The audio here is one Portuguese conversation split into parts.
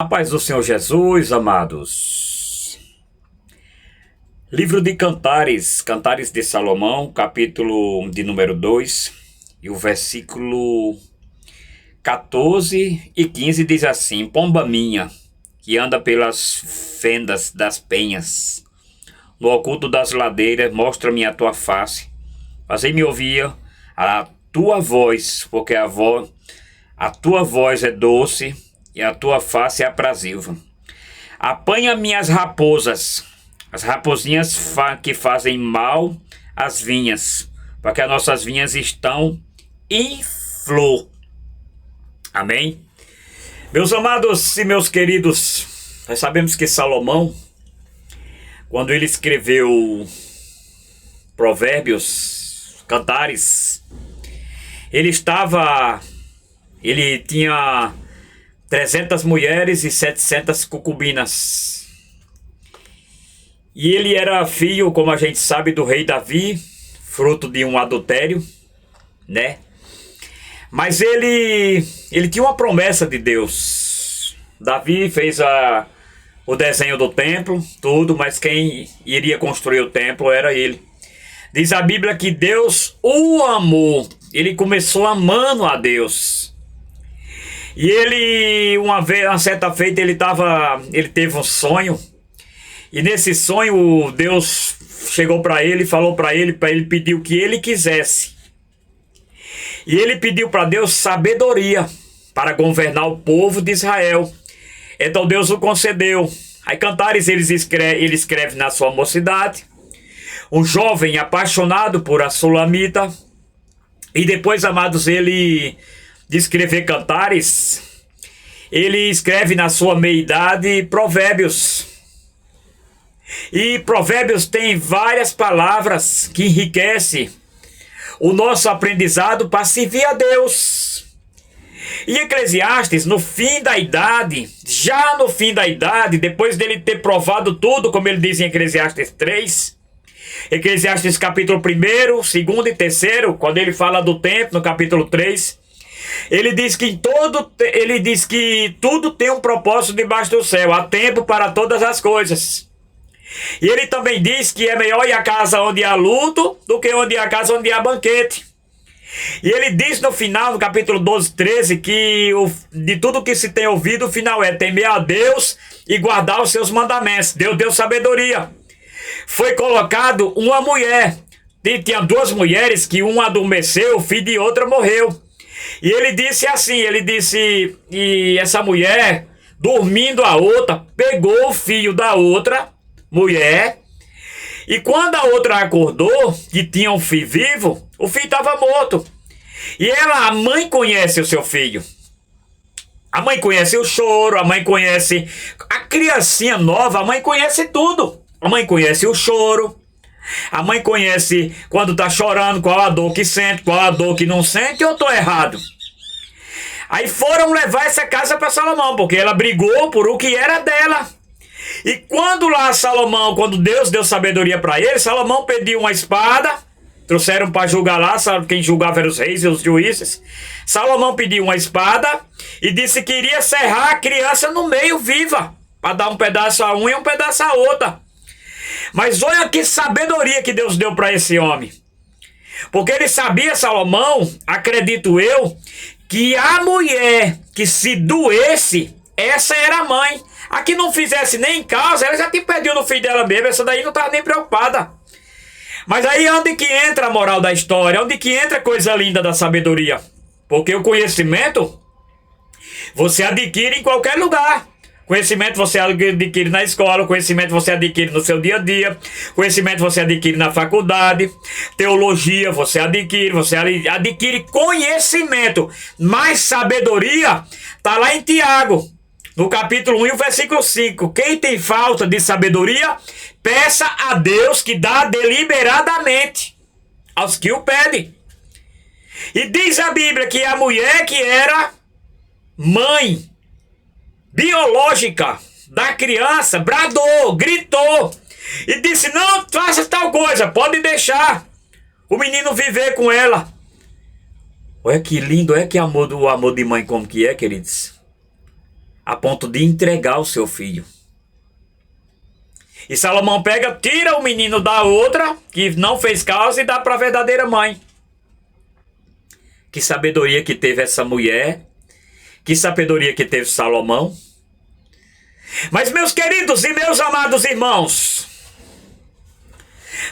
A paz do Senhor Jesus, amados. Livro de Cantares, Cantares de Salomão, capítulo de número 2, e o versículo 14 e 15 diz assim: Pomba minha, que anda pelas fendas das penhas, no oculto das ladeiras, mostra-me a tua face. Fazei-me ouvir a tua voz, porque a tua voz é doce e a tua face é aprazível. Apanha minhas raposas, as raposinhas que fazem mal às vinhas, porque as nossas vinhas estão em flor. Amém? Meus amados e meus queridos, nós sabemos que Salomão, quando ele escreveu Provérbios, Cantares, ele tinha 300 mulheres e 700 concubinas. E ele era filho, como a gente sabe, do rei Davi, fruto de um adultério, né? Mas ele tinha uma promessa de Deus. Davi fez o desenho do templo, tudo, mas quem iria construir o templo era ele. Diz a Bíblia que Deus o amou. Ele começou amando a Deus. E ele, uma certa feita, ele teve um sonho. E nesse sonho, Deus chegou para ele e falou para ele pedir o que ele quisesse. E ele pediu para Deus sabedoria para governar o povo de Israel. Então Deus o concedeu. Aí Cantares ele escreve na sua mocidade, um jovem apaixonado por a Sulamita. E depois, amados, ele de escrever Cantares, ele escreve na sua meia-idade Provérbios. E Provérbios tem várias palavras que enriquecem o nosso aprendizado para servir a Deus. E Eclesiastes, no fim da idade, depois dele ter provado tudo, como ele diz em Eclesiastes 3, Eclesiastes capítulo 1, 2 e 3, quando ele fala do tempo, no capítulo 3, ele diz que tudo tem um propósito debaixo do céu, há tempo para todas as coisas. E ele também diz que é melhor ir à casa onde há luto do que onde há casa onde há banquete. E ele diz no final, no capítulo 12, 13, que de tudo que se tem ouvido, o final é temer a Deus e guardar os seus mandamentos. Deus deu sabedoria. Foi colocado uma mulher. Tinha duas mulheres que uma adormeceu, o filho de outra morreu. E ele disse assim, e essa mulher, dormindo a outra, pegou o filho da outra mulher, e quando a outra acordou, que tinha um filho vivo, o filho estava morto. E a mãe conhece o seu filho. A mãe conhece o choro, a mãe conhece a criancinha nova, a mãe conhece tudo. A mãe conhece o choro. A mãe conhece quando tá chorando, qual a dor que sente, qual a dor que não sente, ou eu tô errado? Aí foram levar essa casa para Salomão, porque ela brigou por o que era dela. E quando Deus deu sabedoria para ele, Salomão pediu uma espada, trouxeram para julgar lá, sabe quem julgava eram os reis e os juízes. Salomão pediu uma espada e disse que iria serrar a criança no meio viva, para dar um pedaço a uma e um pedaço a outra. Mas olha que sabedoria que Deus deu para esse homem. Porque ele sabia, Salomão, acredito eu, que a mulher que se doesse, essa era a mãe. A que não fizesse nem em casa, ela já tinha perdido no filho dela mesmo, essa daí não estava nem preocupada. Mas aí onde que entra a moral da história? Onde que entra a coisa linda da sabedoria? Porque o conhecimento você adquire em qualquer lugar. Conhecimento você adquire na escola, conhecimento você adquire no seu dia a dia, conhecimento você adquire na faculdade, teologia você adquire conhecimento, mas sabedoria está lá em Tiago, no capítulo 1 e o versículo 5. Quem tem falta de sabedoria, peça a Deus que dá deliberadamente aos que o pedem. E diz a Bíblia que a mulher que era mãe biológica da criança bradou, gritou e disse: não faça tal coisa, pode deixar o menino viver com ela. Olha que lindo, olha que amor de mãe como que é, queridos. a ponto de entregar o seu filho. E Salomão pega, tira o menino da outra, que não fez causa, e dá para a verdadeira mãe. Que sabedoria que teve essa mulher. Que sabedoria que teve Salomão. Mas, meus queridos e meus amados irmãos,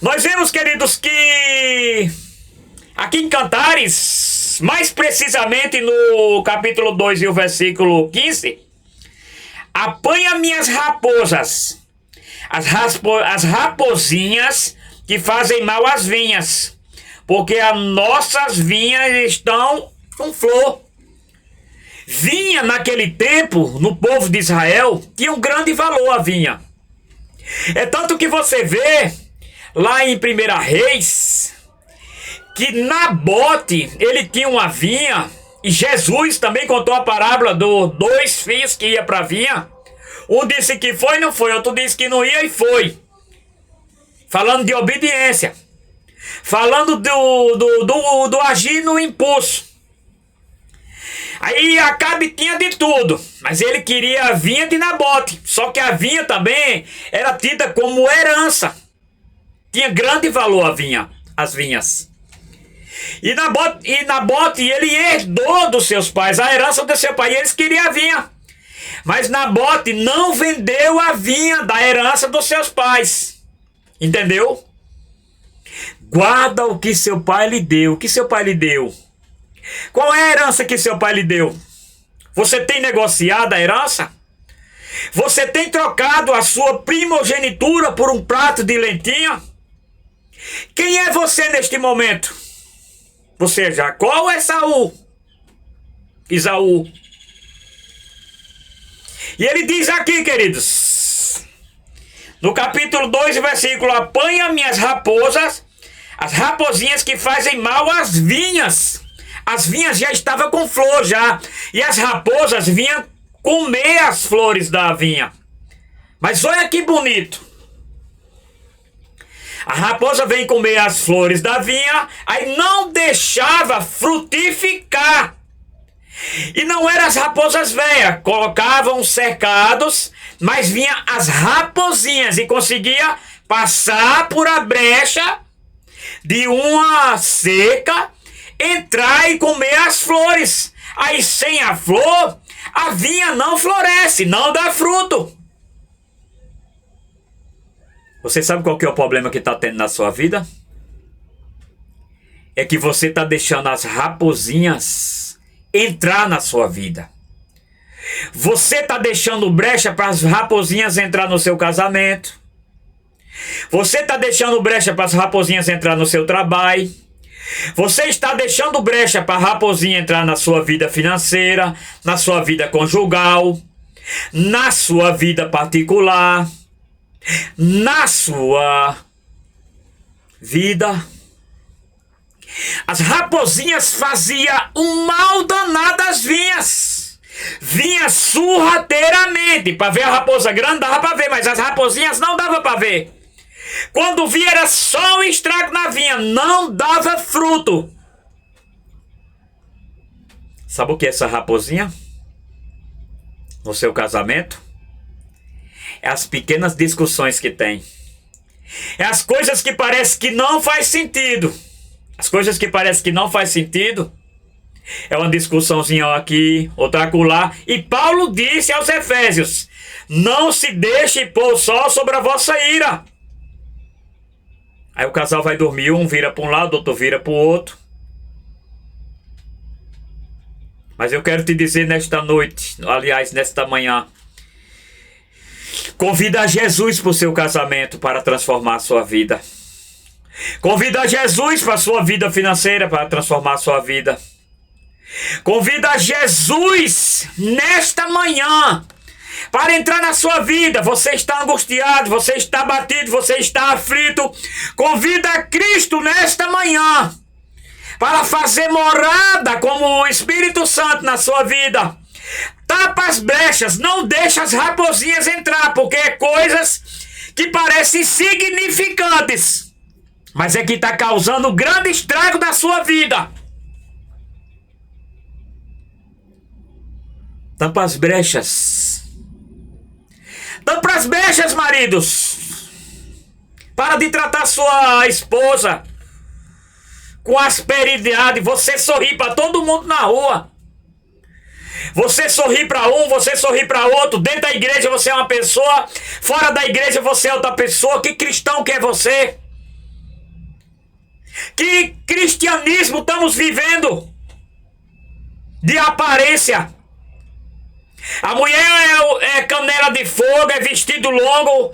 nós vemos, queridos, que aqui em Cantares, mais precisamente no capítulo 2 e o versículo 15, apanha minhas raposas, as raposinhas que fazem mal às vinhas, porque as nossas vinhas estão com flor. Vinha naquele tempo, no povo de Israel, tinha um grande valor a vinha. É tanto que você vê lá em 1 Reis que Nabote, ele tinha uma vinha, e Jesus também contou a parábola dos 2 filhos que iam para a vinha. Um disse que foi e não foi, outro disse que não ia e foi. Falando de obediência, falando do agir no impulso. Aí Acabe tinha de tudo, mas ele queria a vinha de Nabote. Só que a vinha também era tida como herança. Tinha grande valor a vinha, as vinhas. E Nabote, ele herdou dos seus pais, a herança do seu pai, e eles queriam a vinha. Mas Nabote não vendeu a vinha da herança dos seus pais. Entendeu? Guarda o que seu pai lhe deu. O que seu pai lhe deu? Qual é a herança que seu pai lhe deu? Você tem negociado a herança? Você tem trocado a sua primogenitura por um prato de lentilha? Quem é você neste momento? Você é Jacó ou é Esaú? E ele diz aqui, queridos, no capítulo 2, versículo: apanha minhas raposas, as raposinhas que fazem mal às vinhas. As vinhas já estavam com flor já, e as raposas vinham comer as flores da vinha. Mas olha que bonito. A raposa vem comer as flores da vinha, aí não deixava frutificar. E não eram as raposas velhas, colocavam cercados, mas vinha as raposinhas e conseguia passar por a brecha de uma seca, entrar e comer as flores. Aí sem a flor, a vinha não floresce, não dá fruto. Você sabe qual que é o problema que está tendo na sua vida? É que você está deixando as raposinhas entrar na sua vida. Você está deixando brecha para as raposinhas entrar no seu casamento. Você está deixando brecha para as raposinhas entrar no seu trabalho. Você está deixando brecha para a raposinha entrar na sua vida financeira, na sua vida conjugal, na sua vida particular, na sua vida. As raposinhas faziam um mal danado às vinhas. Vinha sorrateiramente. Para ver a raposa grande dava para ver, mas as raposinhas não dava para ver. Quando via era só um estrago na vinha, não dava fruto. Sabe o que é essa raposinha? No seu casamento? É as pequenas discussões que tem. É as coisas que parece que não faz sentido. As coisas que parece que não faz sentido. É uma discussãozinha aqui, outra acolá. E Paulo disse aos Efésios: não se deixe pôr sol sobre a vossa ira. Aí o casal vai dormir, um vira para um lado, outro vira para o outro. Mas eu quero te dizer nesta noite, aliás, nesta manhã, convida Jesus para o seu casamento para transformar a sua vida. Convida Jesus para a sua vida financeira para transformar a sua vida. Convida Jesus nesta manhã para entrar na sua vida. Você está angustiado, você está abatido, você está aflito. Convida Cristo nesta manhã para fazer morada como o Espírito Santo na sua vida. Tapa as brechas, não deixa as raposinhas entrar, porque é coisas que parecem insignificantes, mas é que está causando grande estrago na sua vida. Tampa as brechas. Tampa as brechas, maridos. Para de tratar sua esposa com asperidade. Você sorri para todo mundo na rua. Você sorri para um, você sorri para outro. Dentro da igreja você é uma pessoa, fora da igreja você é outra pessoa. Que cristão que é você? Que cristianismo estamos vivendo? De aparência. A mulher é canela de fogo, é vestido longo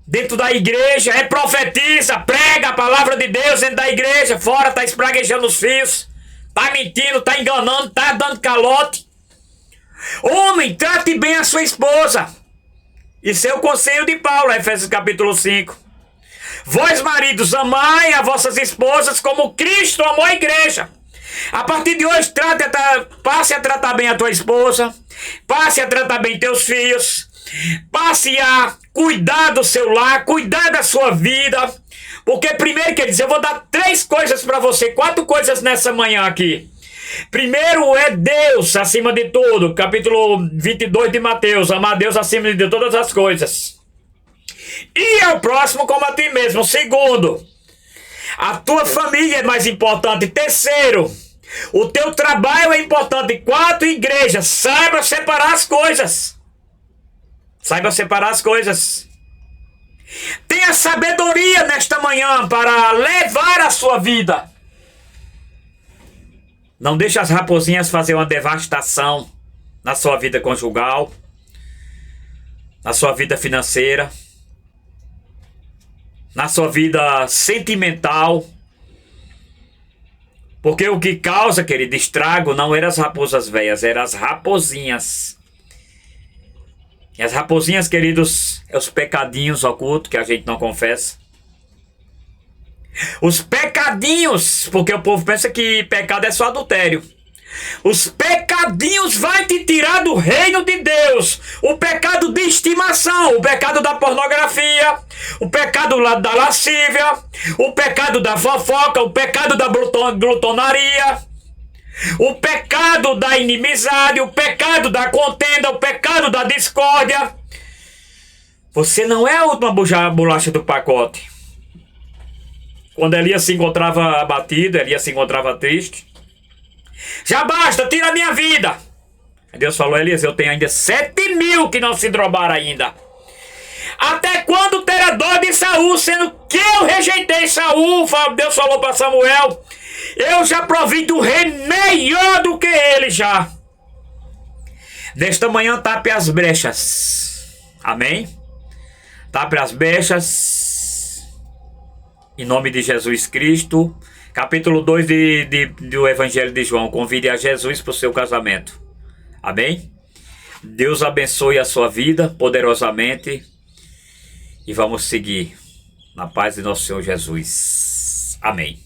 dentro da igreja, profetiza, prega a palavra de Deus dentro da igreja, fora está espraguejando os fios, está mentindo, está enganando, está dando calote. Homem, trate bem a sua esposa. Isso é o conselho de Paulo, Efésios capítulo 5. Vós, maridos, amai as vossas esposas como Cristo amou a igreja. A partir de hoje, passe a tratar bem a tua esposa, passe a tratar bem teus filhos, passe a cuidar do seu lar, cuidar da sua vida. Porque primeiro, quer dizer, eu vou dar 3 coisas para você, 4 coisas nessa manhã aqui. Primeiro é Deus acima de tudo, capítulo 22 de Mateus, amar Deus acima de todas as coisas. E ao próximo como a ti mesmo. Segundo, a tua família é mais importante. Terceiro, o teu trabalho é importante. 4, igreja. Saiba separar as coisas. Saiba separar as coisas. Tenha sabedoria nesta manhã para levar a sua vida. Não deixe as raposinhas fazer uma devastação na sua vida conjugal, na sua vida financeira, na sua vida sentimental. Porque o que causa, querido, estrago não eram as raposas velhas, eram as raposinhas. E as raposinhas, queridos, é os pecadinhos ocultos que a gente não confessa. Os pecadinhos, porque o povo pensa que pecado é só adultério. Os pecadinhos vai te tirar do reino de Deus. O pecado de estimação, o pecado da pornografia, o pecado da lascívia, o pecado da fofoca, o pecado da glutonaria, o pecado da inimizade, o pecado da contenda, o pecado da discórdia. Você não é a última bolacha do pacote. Quando Elias se encontrava abatido, Elias se encontrava triste. Já basta, tira a minha vida. Deus falou: Elias, eu tenho ainda 7.000 que não se drobaram ainda. Até quando terá dó de Saul, sendo que eu rejeitei Saul? Deus falou para Samuel: eu já provi do rei melhor do que ele já. Nesta manhã, tape as brechas. Amém? Tape as brechas. Em nome de Jesus Cristo. Capítulo 2 do Evangelho de João. Convide a Jesus para o seu casamento. Amém? Deus abençoe a sua vida poderosamente. E vamos seguir na paz de nosso Senhor Jesus. Amém.